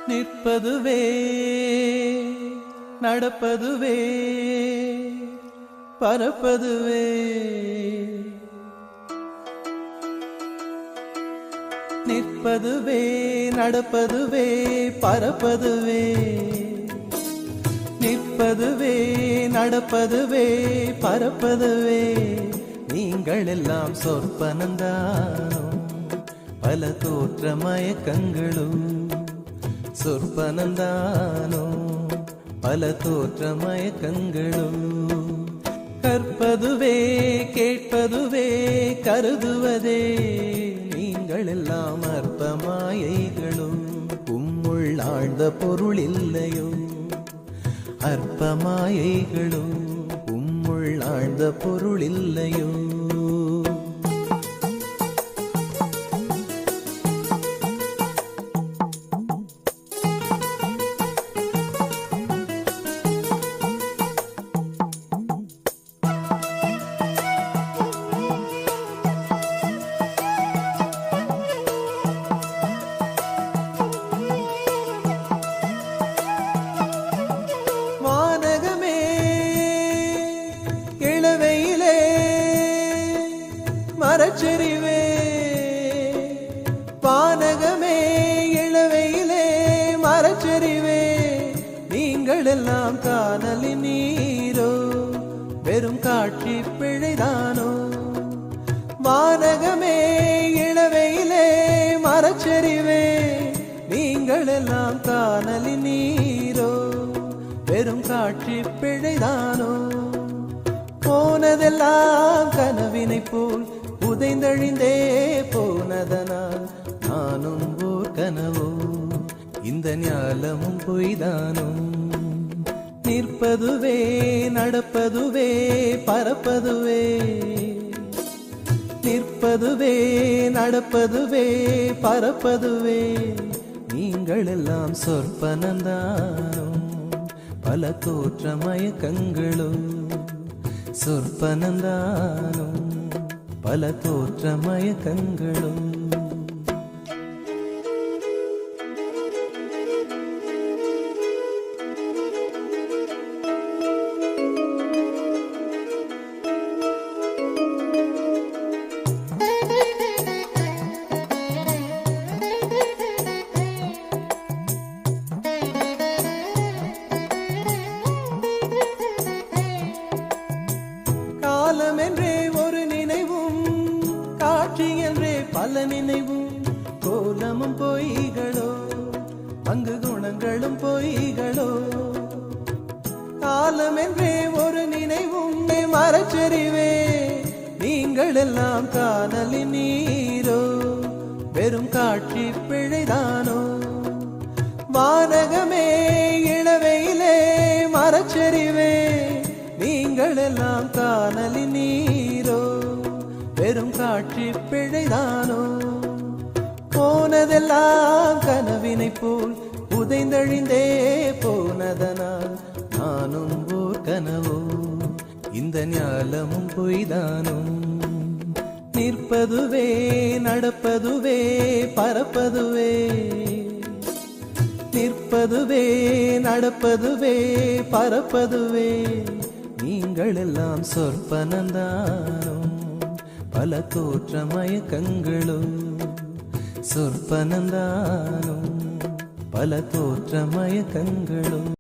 நிற்பதுவே நடப்பதுவே பறப்பதுவே நிற்பதுவே நடப்பதுவே பறப்பதுவே நிற்பதுவே நடப்பதுவே பறப்பதுவே நீங்கள் எல்லாம் சொற்பனந்தானோ பல தோற்ற மயக்கங்களும் சொற்பனந்தானோ பல தோற்ற மயக்கங்களும் கற்பதுவே கேட்பதுவே கருதுவதே நீங்கள் எல்லாம் அற்ப மாயைகளும் உம்முள் ஆழ்ந்த பொருள் இல்லையோ அற்ப மாயைகளும் உம்முள் ஆழ்ந்த பொருள் இல்லையோ மரச்செறிவே பானகமே இளவையிலே மரச்செறிவே நீங்கள் எல்லாம் காணலின் நீரோ வெறும் காட்சி பிழைதானோ வானகமே இளவையிலே மரச்செறிவே நீங்கள் எல்லாம் காணலின் நீரோ வெறும் காட்சி பிழைதானோ போனதெல்லாம் கனவினை போல் உதைந்தழிந்தே போனதனால் நானும் ஓர் கனவோ இந்த ஞாலமும் பொய்தானோ நிற்பதுவே நடப்பதுவே பறப்பதுவே நிற்பதுவே நடப்பதுவே பறப்பதுவே நீங்கள் எல்லாம் சொற்பனந்தானோ பல தோற்ற மயக்கங்களும் சொற்பனந்தானோ பல தோற்ற மயக்கங்களும் காலம் என்றே ஒரு நினைவும் காட்சி என்றே பல நினைவும் கோலமும் பொய்களோ அங்கு குணங்களும் பொய்களோ காலம் என்றே ஒரு நினைவும் மரச்செறிவே நீங்கள் எல்லாம் காணலின் நீரோ வெறும் காட்சி பிழைதானோ வானகமே இளவையிலே மரச்செறிவே நீங்கள் எல்லாம் காணலின் நீரோ வெறும் காட்சி பிழைதானோ போனதெல்லாம் கனவினை போல் உதைந்தழிந்தே போனதனால் நானும் ஓர் கனவோ இந்த ஞாலமும் பொய்தானோ நிற்பதுவே நடப்பதுவே பறப்பதுவே நிற்பதுவே நடப்பதுவே பறப்பதுவே நீங்கள் எல்லாம் சொற்பனந்தானோ பல தோற்ற மயக்கங்களும் சொற்பனந்தானோ பல தோற்ற மயக்கங்களும்